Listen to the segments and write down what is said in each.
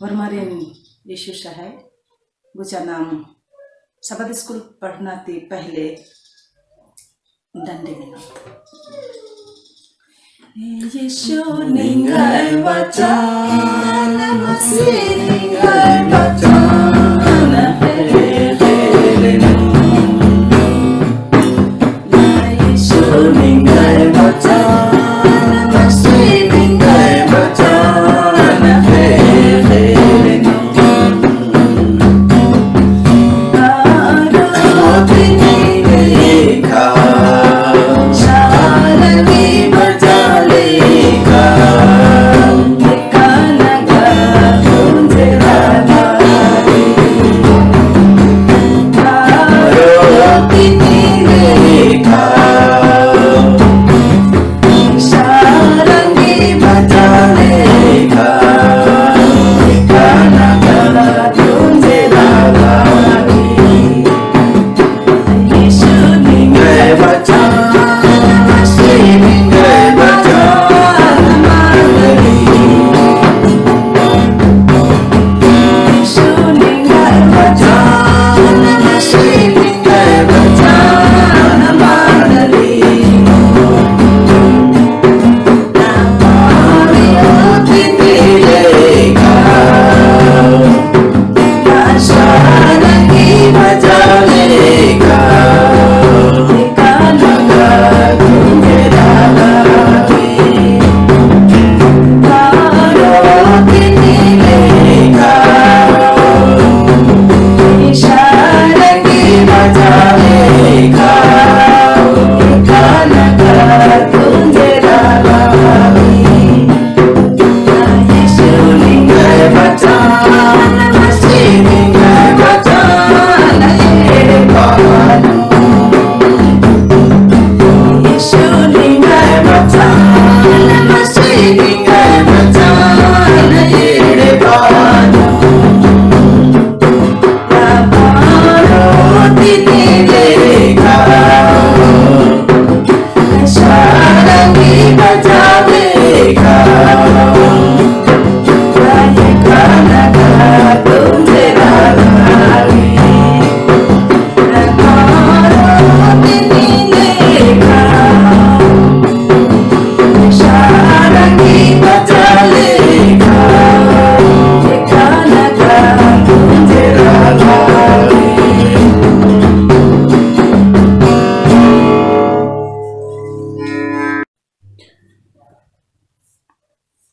Warmarin यीशु है गुचा नाम शब्द स्कूल पढ़ना थी पहले डंडे में यीशु निंगाय वचन मसीह निंगाय वचन यीशु निंगाय वचन मसीह निंगाय वचन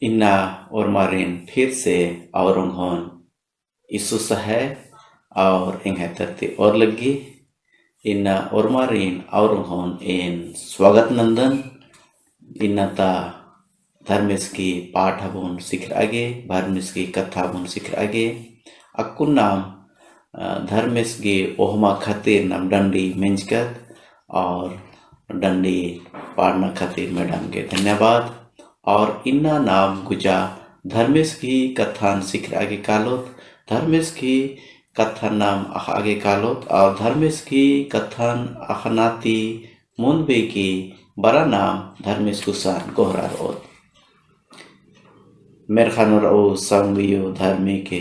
इन्ना और मारिन फिर से और उन्होंने यीशु है और इन्हें तरती और लगी इन्ना और मारिन और उन्होंने इन स्वागत नंदन इन्ना ता धर्मेश की पाठ हबुन सीख आगे धर्मेश की कथा हबुन सीख आगे अक्कुन नाम धर्मेश की ओहमा खातिर नाम डंडी मेंजकत और डंडी पाड़ना खातिर मैडम के धन्यवाद और इन्ना नाम गुजा धर्मेश की कथान सीख आगे कालोत धर्मेश की कथान नाम आगे कालोत और धर्मेश की कथान अखनाती मुनबे की बड़ा नाम धर्मेश कुसान गोहरा रोत मेर खानोर ओ संगियो धर्मे के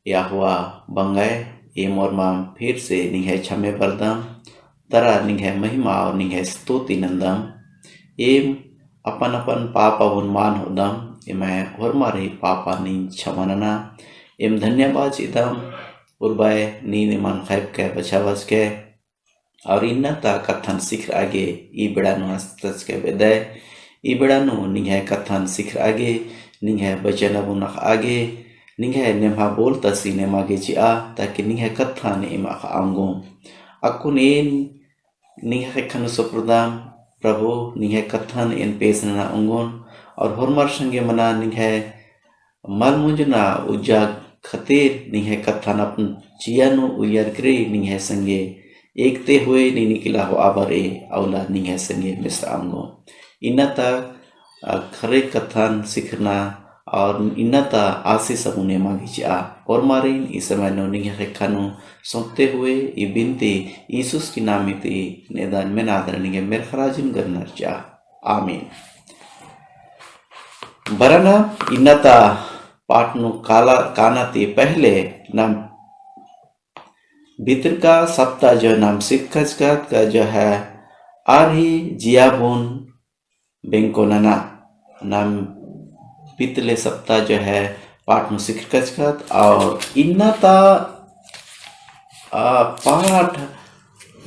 या हुआ बंगाए ये मोर माम फिर से निहे छमे बरदम तरा निहे महिमा और निहे स्तुति नंदम एम अपन अपन पापा मान होदम एमै होरमारी पापा नी छमनना एम धन्यवाद इदम उर्बाय नी निमान खैब के बचावस के और इन्ना ता कथन सीख आगे ई बड़ा नु हस्तस के बेदे ई बड़ा नु निहे कथन सीख आगे निहे बचन बुनख आगे निहे नेमा बोल तसी नेमा गे चिआ ताकि निहे कथन एमा आंगो अकुन एन निहे खनु सप्रदाम प्रभु निहे कथन इन पेश ना उंगोन और होरमार संगे मना निहे मल मुंजना उजा खतिर निहे कथन अपन चियानु उयर करे निहे संगे एकते हुए नी निकला हो आबरे औला निहे संगे मिस्र अंगो इन्नता खरे कथन सीखना और इन्नता आशीष मुने मागिचा और मारिन इस समय नो निहे खनु सोंपते हुए ये बिनती यीशुस की नामिती नेदान में नादरनिगे मेर खराजिन गरनर जा आमीन बरना इन्नता पाठनु काला कानाती पहले नाम भीतर का सप्ताह जो नाम शिक्षक का जो है आरही जियाबुन बेंको नाना नाम पितले सप्ताह जो है पाठनु शिक्षक और इन्नाता पाठ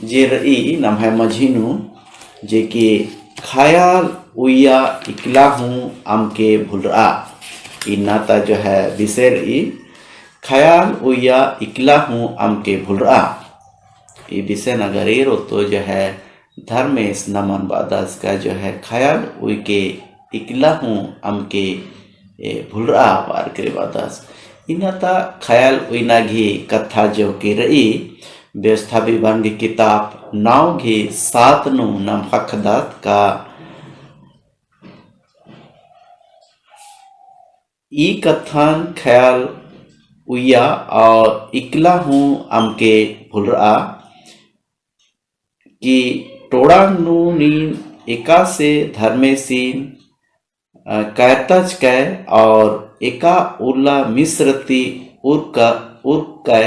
जे रही नाम है मझीनु जे कि ख्याल उया इकला हूँ आमके भूल रहा इन्नाता जो है विषय रही ख्याल उया इकला हूँ आमके भूल रहा ये विषय नगरेर तो जो है धर्मेश नमन बादास का जो है ख्याल उइके इकला हूँ आमके भूल रहा बार करे बादास इन्नाता ख्याल उइना घी कथा जो की रही व्यवस्था विभाग की किताब नाव घी सातनु नाम हकदात का ई कथन ख्याल उया और इकला हूँ आमके भूल रहा कि टोड़ांगनु नीन एका से धर्मेसीन कैतज कै और एका उल्ला मिश्रती उर्का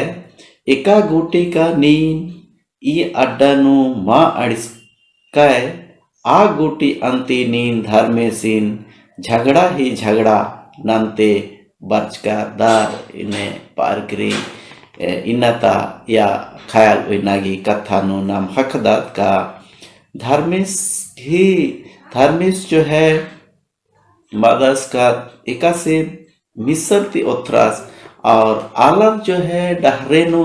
एका गोटी का नीन ई अड्डानु मा अड़िस कै आ गोटी अंति नीन धर्मेसीन झगड़ा ही झगड़ा नंते बर्चकादार इन्हें पार करी इन्नता या ख्याल विनागी कथा नु नाम हकदात का धर्मेश जो है बादस का एका से मिसरती ओथरास और आलम जो है डहरेनु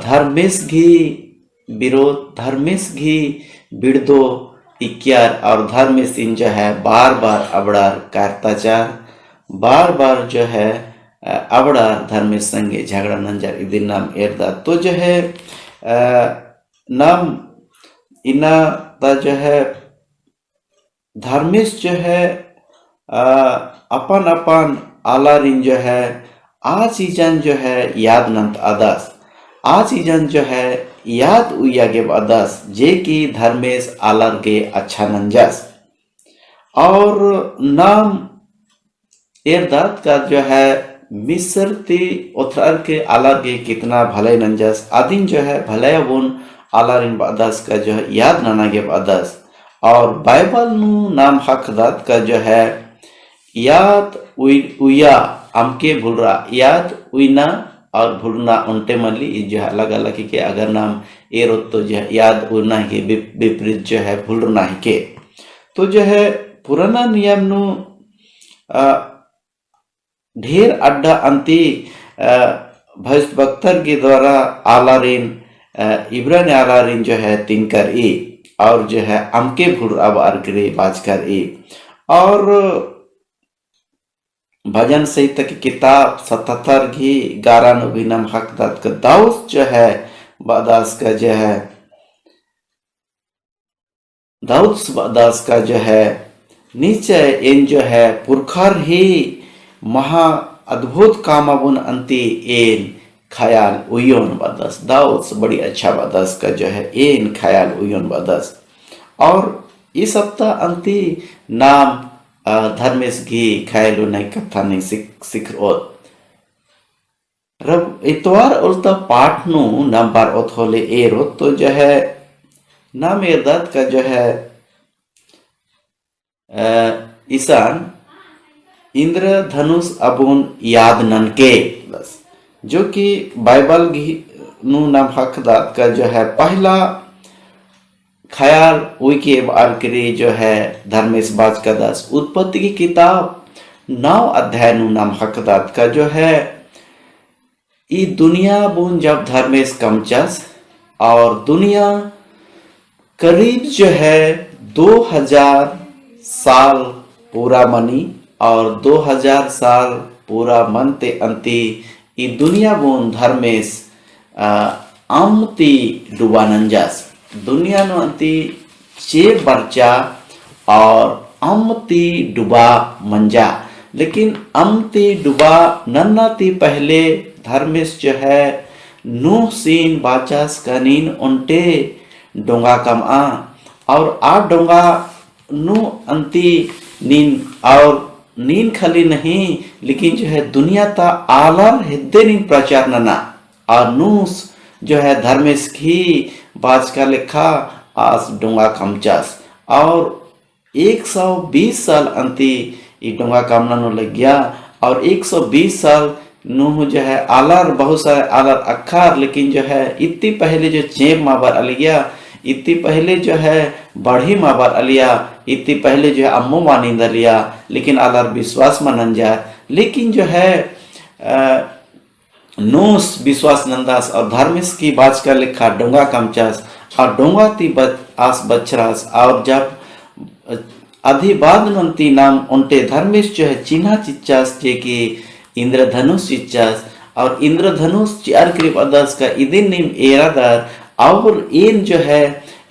धर्मेश घी विरोध धर्मेश घी बिड़दो इक्यार और धर्मेश इन जो है बार बार अबड़ार कार्ताचार बार बार जो है अबड़ार धर्मेश संगे झगड़ा नंजर इदिन नाम एरदा तो जो है नाम इना ता जो है धर्मेश जो है अपन अपन आलारिन जो है आ चीजन जो है याद नंत आदास आ चीजन जो है याद उया के आदास जे की धर्मेश आलार के अच्छा नंजस और नाम एरदात का जो है मिसरती उथरार के आलार के कितना भले नंजस आदिन जो है भले बुन आलारिन बादास का जो है याद नाना के बादास और बाइबल नु नाम हकदात का जो है याद उया आमके भूल रहा याद उइना और भूलना उनटे मली जो है अलग अलग के अगर नाम एरो तो जो है याद उना के विपरीत जो है भूलना ही के तो जो है पुराना नियम नु ढेर अड्डा अंति भक्तर के द्वारा आलारिन इब्रान आलारिन जो है तिनकर ई और जो है अमके भूल अब अर्करे बाजकर ई और भजन संहिता की किताब 77 घी 11 नम हकदात का दाऊस जो है बादास का जो है दाऊस बादास का जो है नीचे इन जो है पुरखर ही महा अद्भुत कामाबुन अंति एन ख्याल उयोन बादास दाऊस बड़ी अच्छा बादास का जो है एन ख्याल उयोन बादास और इस सप्ताह अंति नाम धर्मेश घी ख्याल नहीं कथा नहीं सिख रब इतवार उल्टा पाठ नु नंबर ओथोले एरो तो जो है नाम एरदात का जो है ईशान इंद्र धनुष अबुन याद ननके बस जो कि बाइबल नु नाम हकदात का जो है पहला ख्याल उइके बार करे जो है धर्मेश बाज का दास उत्पत्ति की किताब 9 अध्याय नु नाम हकदात का जो है ई दुनिया बुन जब धर्मेश कमचस और दुनिया करीब जो है 2000 साल पूरा मनी और 2000 साल पूरा मनते अंति ई दुनिया बुन धर्मेश आमती डुबानंजस दुनिया नो अंति चे बर्चा और अमती डुबा मंजा लेकिन अमती डुबा नन्नाती पहले धर्मेश जो है नूह सीन बाचास कनीन उनटे डोंगा कम और आ डोंगा नु अंति नीन और नीन खाली नहीं लेकिन जो है दुनिया ता आलर हिद्दे नीन प्रचार नना और नूस जो है धर्मेश की बाज का लिखा आज डोंगा कमचास और 120 साल अंति ये डोंगा कामना नो लग गया और 120 साल नूह जो है आलर बहुत सारे आलर अखार लेकिन जो है इतनी पहले जो चेप माबार अलिया इतनी पहले जो है बढ़ी माबार अलिया इतनी पहले जो है अम्मो मानिंद लिया लेकिन आलर विश्वास मानन जा लेकिन जो है नोस विश्वास नंदास और धर्मेश की बाज का लिखा डोंगा कमचास और डोंगा ती आस बछरास और जब अधिबाद नंती नाम उनटे धर्मेश जो है चिन्हा चिच्चास जे की इंद्रधनुष चिच्चास और इंद्रधनुष चार करीब अदस का इदिन निम एरादार और इन जो है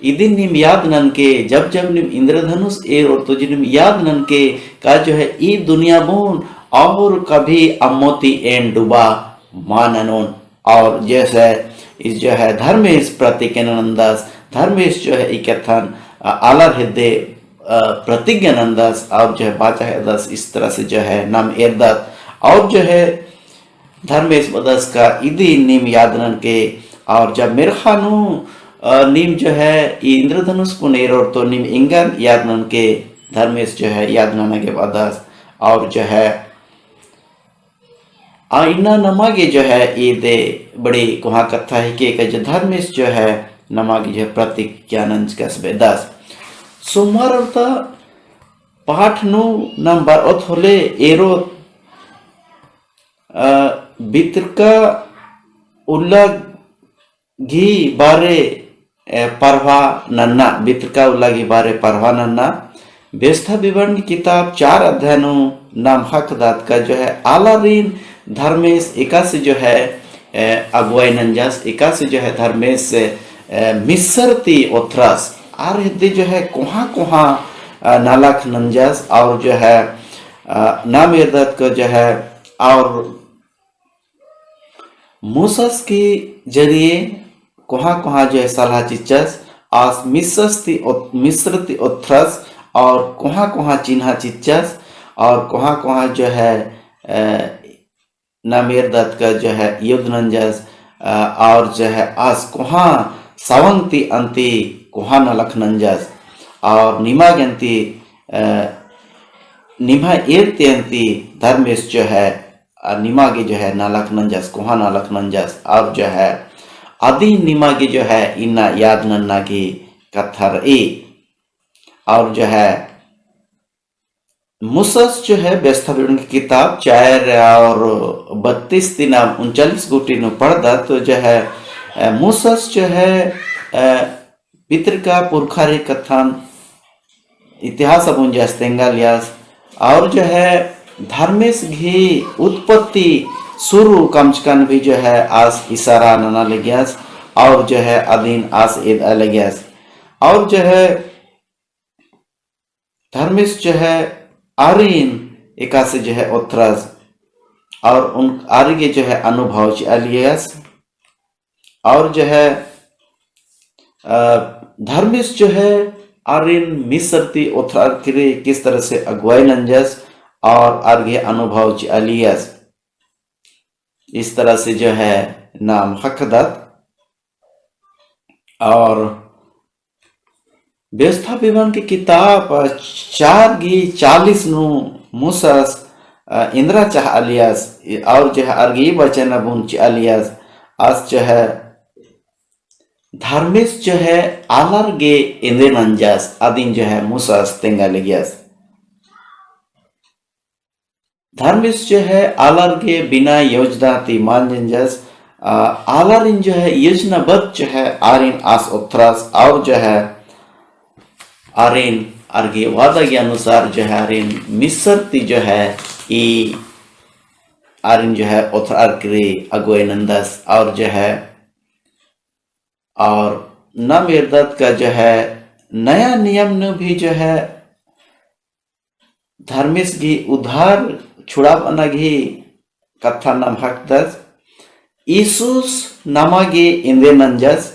इदिन निम याद नन के जब जब निम इंद्रधनुष एर और तो जिन याद नन के का जो है ई दुनिया बोन और कभी अमोती एन डुबा माननोन और जैसे इस जो है धर्मेश प्रतिज्ञानंदास धर्मेश जो है इकथन आलर हृदय प्रतिज्ञानंदास और जो है बाचा है दस इस तरह से जो है नाम एरदत और जो है धर्मेश बदस का इदी नीम यादनन के और जब मिर्खानु नीम जो है इंद्रधनुष पुनेर और तो नीम इंगन यादनन के धर्मेश जो है यादनन के बदस और जो है इन्ना नमागे जो है ये दे बड़ी कुहा कथा है कि जो धर्मेश जो है नमागे जो है प्रतिज्ञानंद का दस सोमवार अर्थ पाठ नु नंबर ओथोले एरो बित्रका उल्लागी बारे परवा नन्ना बित्रका उल्लागी बारे परवा नन्ना व्यवस्था विवरण की किताब 4 अध्यायों नाम हकदात का जो है आलारीन धर्मेश एका से जो है अगुवाई नंजास एका से जो है धर्मेश मिसरती ओथरास आर हिद्दे जो है कोहा नालाख नंजास और जो है नाम एरदत को जो है और मूसस के जरिए कोहा जो है सलाह चिच्चस आस मिस्रती ओथरस और कोहा चिन्हा चिच्चस और कोहा जो है नामेर दत्त का जो है युद्ध नंजस और जो है आस कोहा सवंती अंति कोहा नलख नंजस और निमा गंती निमा एरते अंति धर्मेश जो है निमागे जो है नालक नंजस कोहा नालक नंजस और जो है आदि निमागे जो है इन्ना याद नन्ना की कथर ए और जो है मुसस जो है व्यवस्था विवरण की किताब 4 और 32 दिन 39 गोटी ने पढ़दा तो जो है मुसस जो है पितृ का पुरखारी कथन इतिहास अबुन जस्तेंगालियास और जो है धर्मेश घी उत्पत्ति शुरू कमचकन भी जो है आस इशारा नना लग्यास और जो है अधीन आस ईद लग्यास और जो है धर्मेश जो है आर्यन एका से जो है उत्तराज और उन आर्य जो है अनुभव अलियास और जो है धर्मेश जो है आर्यन मिसरती उत्तराज के किस तरह से अगुवाई नंजस और आर्य अनुभव अलियास इस तरह से जो है नाम हकदत और व्यवस्था विवरण की किताब 4:40 नु मुसस इंद्रा चाह अलियास और जो है अर्गी बचन बुन अलियास आज जो है धर्मेश जो है आलर गे इंद्र नंजास आदिन जो है मुसस तेंगा लगियास धर्मेश जो है आलर के बिना योजना ती मानजस आलरिन जो है योजनाबद्ध जो है आरिन आस उत्तरास और जो है आरिन अर्गे वादा के अनुसार जो है आरिन मिसरती जो है ई आरिन जो है उत्तरार के अगुए नंदस और जो है और नवेरदत्त का जो है नया नियम ने भी जो है धर्मेश की उधार छुड़ाव अनगी कथा नाम हकदस ईसुस नामागे इंद्र नंजस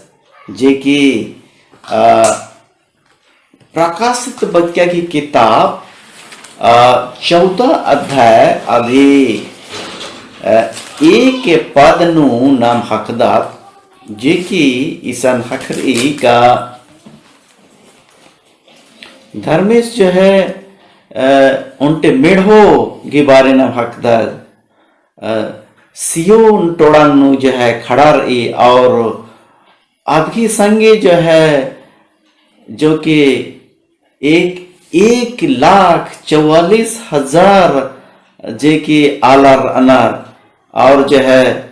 जे की प्रकाशित बच्चा की किताब 14 अध्याय अभी एक पद नु नाम हकदार जे कि ईसान हखरी का धर्मेश जो है उनटे मेढ़ो के बारे नाम हकदार सियोन टोड़ांग जो है खड़ा रही और आपकी संगे जो है जो कि 1,44,000 जे कि आलार अनार और जो है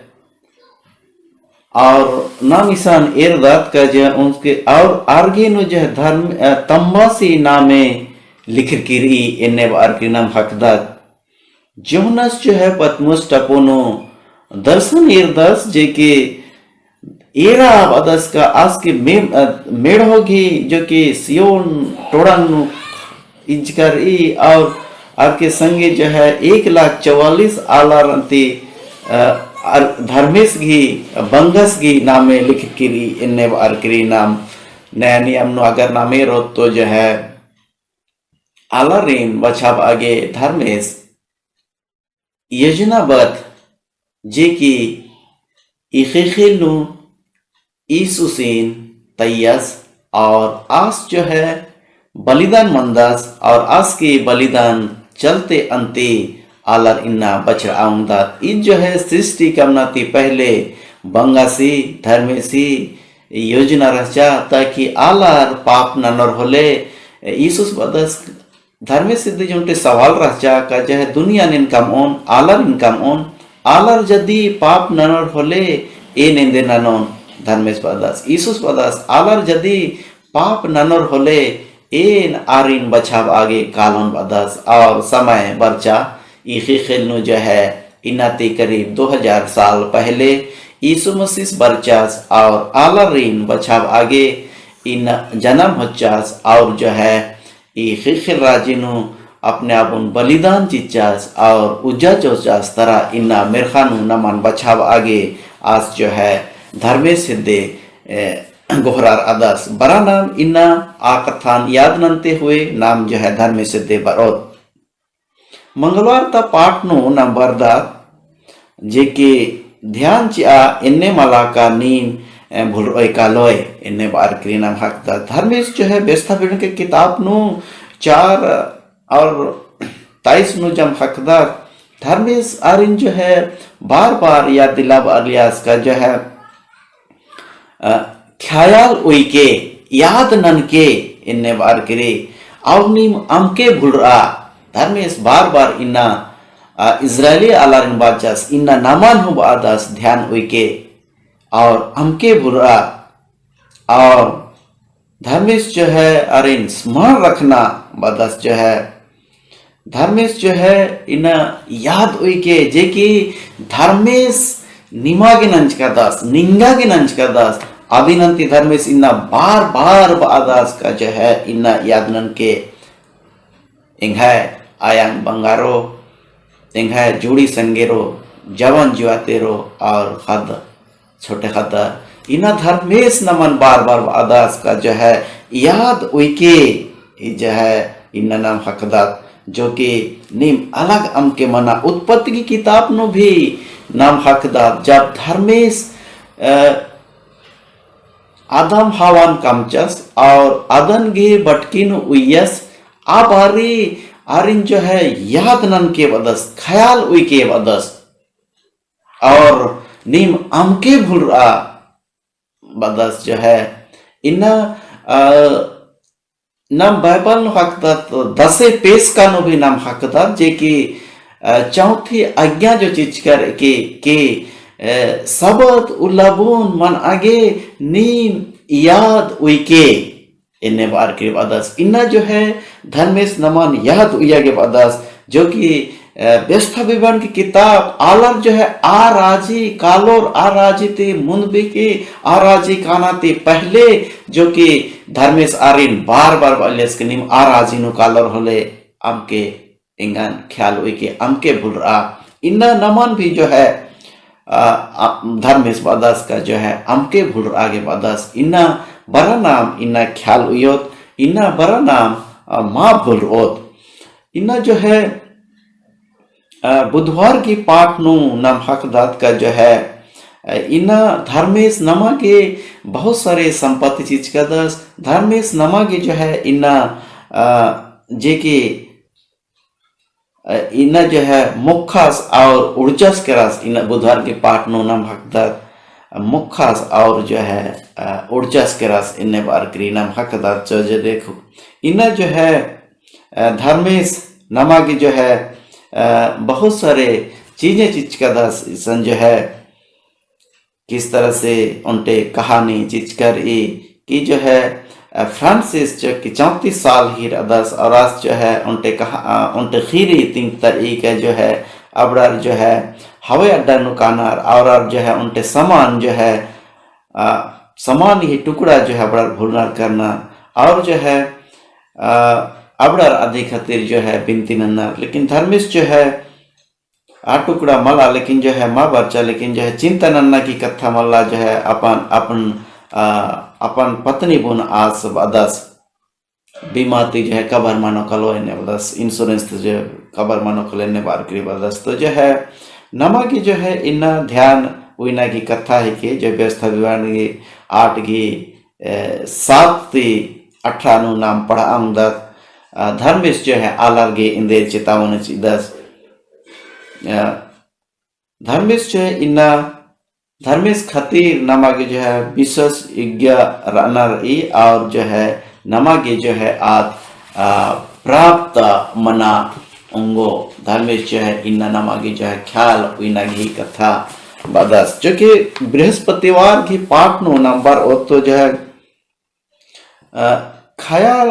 और नाम ईसान एरदात का जो उनके और आर्गे नो जो है धर्म तंबासी नामे लिख किरी इन्ने बार के नाम हकदार जोनस जो है पतमुस टपोनो दर्शन एरदास जे के एरा बदस का आज के मेड़ होगी जो कि सियोन टोड़ांग इजकर और आपके संगे जो है 1,44,000 आलारंती धर्मेश गी बंगस गी नामे लिख किरी इन्ने बार किरी नाम नया नियम नो अगर नामे रो तो जो है आलारीन बछाब आगे धर्मेश योजनाबद्ध जे कि इखेखेलु ईसुसीन तैयस और आस जो है बलिदान मंदास और आस के बलिदान चलते अंते आलर इन्ना बछड़ा आउंदात इन जो है सृष्टि कमनाती पहले बंगासी धर्मेसी योजना रचा ताकि आलर पाप ननर होले ईसुस बदस धर्मे सिद्धि जो सवाल रचा का जो है दुनिया इनकम ऑन आलर जदि पाप ननर होले ए नेंदे ननोन धर्मेश बदास ईसुस बदास आलर जदि पाप ननर होले एन आरिन बछाव आगे कालोन बदास और समय बर्चा इखे खेलनु जो है इनाती करीब 2000 साल पहले यीशु मसीह बरचास और आलरीन बछाव आगे इन जन्म होचास और जो है इखे खेल राजिनु अपने आप उन बलिदान चिचास और उज्जा चौचास तरह इन्ना मेरखानु नमन बछाव आगे आज जो है धर्मे सिद्धे गोहरार अदास बरा नाम इन्ना आकथान याद नंते हुए नाम जो है धर्मे सिद्धे बरोत मंगलवार ता पाठ नो नंबर दा जे के ध्यान चा इन्ने मला का नीम भूल का लोय इन्ने बार करी नाम हकदा धर्मेश जो है व्यवस्था पीढ़ के किताब नो 4 और 23 नो जम हकदार धर्मेश आरिन जो है बार बार याद दिलाव अलियास का जो है ख्याल उई के याद नन के इन्ने बार करे और नीम अमके भूल रहा धर्मेश बार बार इन्ना इजरायली आलारिन बाचास इन्ना नामान हो बादास ध्यान उई के और अमके भूल रहा और धर्मेश जो है अरिन स्मरण रखना बादास जो है धर्मेश जो है इन्ना याद उई के जे कि धर्मेश निमा के नंच का दास निंगा के नंच का दास आदिनंती धर्मेश इन्ना बार बार बादास का जो है इन्ना यादनन के इंघाय आयांग बंगारो इंघाय जुड़ी संगेरो जवन जुआतेरो और खद छोटे खद इन्ना धर्मेश नमन बार बार बादास का जो है याद उइके जो है इन्ना नाम हकदात जो कि निम अलग अम के मना उत्पत्ति की किताब नो भी नाम हकदार जब धर्मेश आदम हवान कामचस और अदन गे बटकिन उयस आबारी आरिन जो है याद नन के बदस ख्याल उई के बदस और नीम अमके भूल रहा बदस जो है इन्ना नाम बाइबल नो हकदार तो 10 पेश का नो भी नाम हकदार जे कि चौथी आज्ञा जो चीज कर के सबत उल्लाबून मन आगे नीम याद उइके इन्ने बार के बदस इन्ना जो है धर्मेश नमन याद उइया के बदस जो कि व्यवस्था विवरण की किताब आलर जो है आराजी कालोर आराजी ते मुंदबी के आराजी कानाते पहले जो कि धर्मेश आरिन बार बार बलियस के निम आराजी नु कालोर होले अमके इंगन ख्याल हुई के अमके भूल रहा इन्ना नमन भी जो है धर्मेश बदस का जो है अमके भूल आगे बदस इन्ना बड़ा नाम इन्ना ख्याल हुई इन्ना बड़ा नाम माँ भूल ओत इन्ना जो है बुधवार की पाठ नु नाम हकदात का जो है इन्ना धर्मेश नमा के बहुत सारे संपत्ति चीज का दस धर्मेश नमा के जो है इन्ना जे के इन्ना जो है मुखास और ऊर्जास के रास इन्ना बुधवार के पाठ नु नाम हकदात मुखास और जो है ऊर्जास के रास इन्ने बार करी नाम हकदात जो देखो इन्ना जो है धर्मेश नमा की जो है बहुत सारे चीजें चीज का दस सन जो है किस तरह से उनटे कहानी चीज कर कि जो है फ्रांसिस जो कि 34 साल ही दस और आज जो है उनटे खीरी तीन तरीके जो है अबरार जो है हवाई अड्डा नुकानार और जो है उनटे सामान जो है सामान ही टुकड़ा जो है अबरार भूलनार करना और जो है अबरार आदि खातिर जो है बिनती नन्नार लेकिन धर्मेश जो है टुकड़ा मला लेकिन जो है माँ बच्चा लेकिन जो है चिंता नन्ना की कथा मल्ला जो है अपन अपन अपन पत्नी बुन आस अदस बीमाती जो है कबर मानो कलो ने बदस इंश्योरेंस तो जो कबर मानो कलो ने बार करी बदस तो जो है नमा की जो है इन्ना ध्यान विना की कथा है कि जो व्यवस्था विवरण की 8 की 7 नाम पढ़ा आमदत धर्मेश जो है आलारगे इंदे चेतावन दस धर्मेश जो है इन्ना धर्मेश खातिर नमा के जो है विशेषज्ञ रनर और जो है नमा के जो है आज प्राप्त मना उंगो धर्मेश जो है इन्ना नमा की जो है ख्याल इना की कथा बदस जो कि बृहस्पतिवार की पाठ नो नंबर और तो जो है ख्याल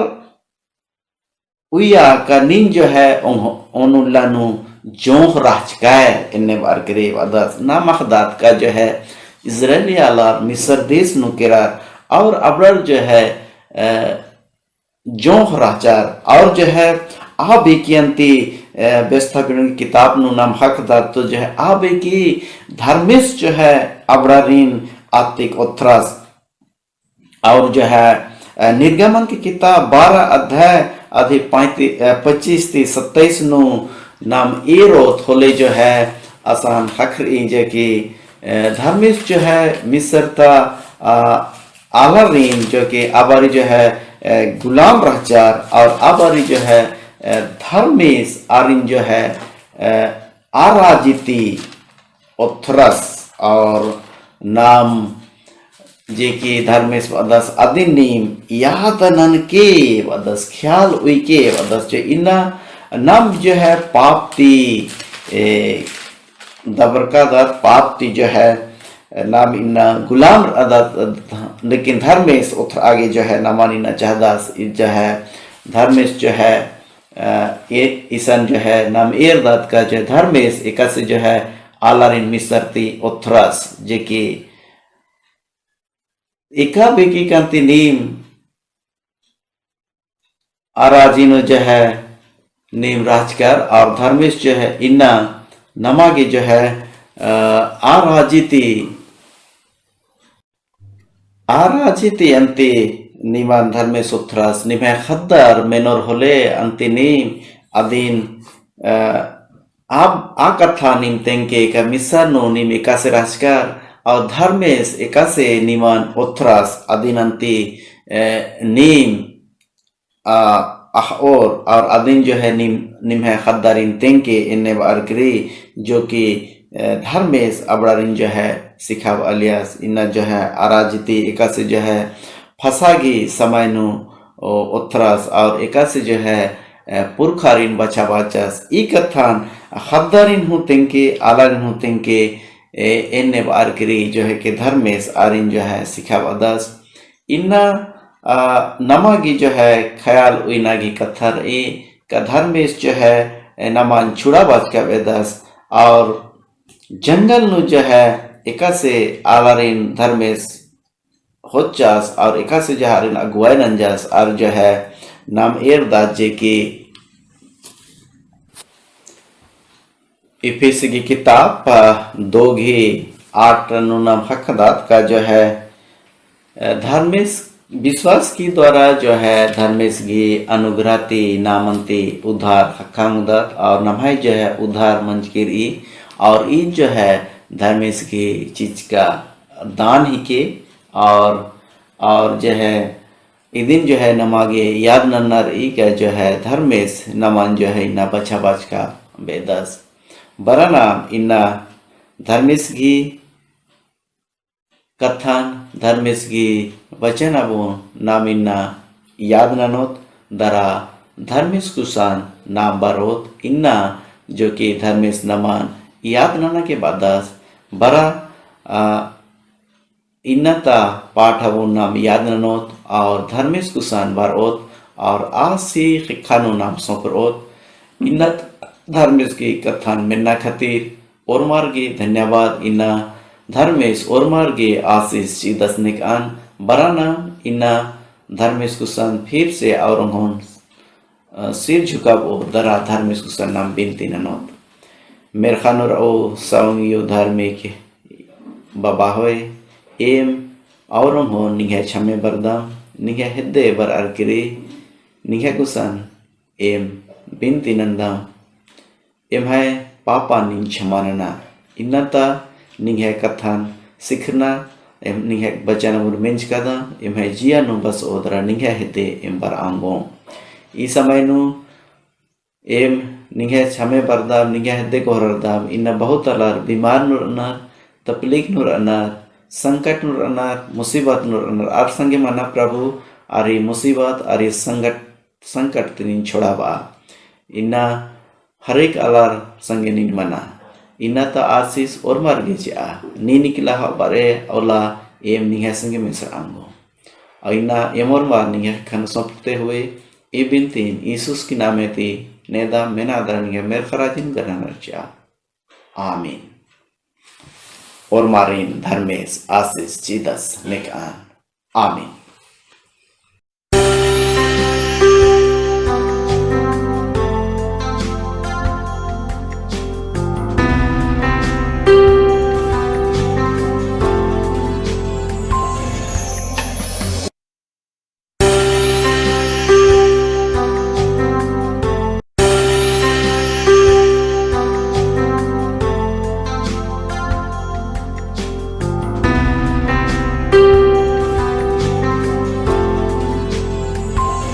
उया का नींद जो है ओनुल्लानु जोह राजकाय इन्ने बार करे वादस नामखदात का जो है इजरायली आला मिस्र देश नुकेरा और अबरर जो है जोह राचार और जो है आबे की अंति व्यवस्था की किताब नु नाम हकदात तो जो है आबे की धर्मेश जो है अबरारीन आतिक उत्थरास और जो है निर्गमन की किताब 12 अध्याय आधे 25-27 नु नाम एरो थोले जो है आसान हखरी जे की धर्मेश जो है मिस्रता आलारीन जो कि आबारी जो है गुलाम रहचार और आबारी जो है धर्मेश आरिन जो है आराजिती उत्थरस और नाम जे की धर्मेश वदस अधिनीम यादनन के वदस ख्याल उई के वदस जो इन्ना नाम जो है पापती दबरकादात पापती जो है नाम इन्ना गुलाम अदात लेकिन धर्मेश उतर आगे जो है नामानी ना चाहदास जो है धर्मेश जो है ईसन जो है नाम एरदात का जो धर्मेश एक से जो है आलारिन मिसरती उत्थरस जे की एका बेकी कांति नीम आराजीनो जो है नीम राजकर और धर्मेश जो है इन्ना नमा की जो है आराजिती अंति निमान धर्मेश उत्थरास निमे खद्दर मेनोर होले अंति नीम अधीन आप आकथा नीम तेंके का मिस्र नो नीम एकासे राजकर और धर्मेश एकासे निमान उत्थरास अधीन अंति नीम और अदिन जो है निम है खद्दारिन तेंके इन्ने बारकरी जो कि धर्मेश अबरारिन जो है सिखाव अलियास इन्ना जो है आराजिती एकासे जो है फसागी समय नु उत्थरास और एकासे जो है पुरखारिन बचा बाचास ई कथान खद्दारिन हूँ तेंके आलारिन हूँ तेंके इन्ने बारकरी जो है कि धर्मेश आरिन जो है सिखाव अदास इन्ना नमा की जो है ख्याल उइना की कथर ए का धर्मेश जो है नमान छुड़ा बाज का वेदस और जंगल नु जो है एका से आलारिन धर्मेश होचास और एका से जो हारिन अगुवाई नंजास और जो है नाम एरदास जे की इफिस की किताब 2:8 नु नाम हकदात का जो है धर्मेश विश्वास की द्वारा जो है धर्मेश की अनुग्रहती नामंती उद्धार हक्कांगदत और नभाई जो है उद्धार मंच की और ईद जो है धर्मेश की चीज का दान ही के और जो है ई दिन जो है नमागे याद नन्नर ई का जो है धर्मेश नमन जो है इन्ना बचा बच का बेदस बरा नाम इन्ना धर्मेश की कथन धर्मेश की वचन अबो नाम इन्ना याद ननोत दरा धर्मेश कुसान नाम बारोत इन्ना जो कि धर्मेश नमन याद नना के बादस बरा इन्नता पाठ अबो नाम याद ननोत और धर्मेश कुसान बारोत और आसी खानो नाम सोपरोत इन्नत धर्मेश की कथन मिन्ना खातिर और मार्गे धन्यवाद इन्ना धर्मेश और मार्गे आशीष ची दसनिक आन बराना इन्ना धर्मेश कुसान फिर से और सिर झुकाबो दरा धर्मेश कुसान नाम बिनती ननोत मेर खानोर ओ सावंगियो धार्मिक बाबा होए एम और हो निगे छमे बरदाम निगे हिद्दे बर अरकिरी निगे कुसान एम बिनती नंदाम एम है पापा निंग छमानना इन्नता निगे कथन सिखना एम निगे बचन मुर मेंज कदा एम है जिया नु बस ओदरा निगे हिद्दे एम बर आंगो ई समय नु एम निगे छमे बरदाम निगे हिद्दे कोहरदाम इन्ना बहुत अलर बीमार नुर अनार तकलीफ नुर अनार संकट नुर अनार मुसीबत नुर अनार आर संगे मना प्रभु आरी मुसीबत आरी संकट तिनिन छोड़ावा इन्ना हरेक अलर संगे निन मना इन्ना ता आशीष और मार्गे जा नी निकला हा बारे औला एम निगे संगे मिसर आंगो और इन्ना एमोर मार निगे खन सौंपते हुए ए बिनतीन यीशुस की नामे ती नेदा मेना दरनिगे मेर खराजिन करना चा आमीन और मारिन धर्मेश आशीष जीदस निकान आमीन।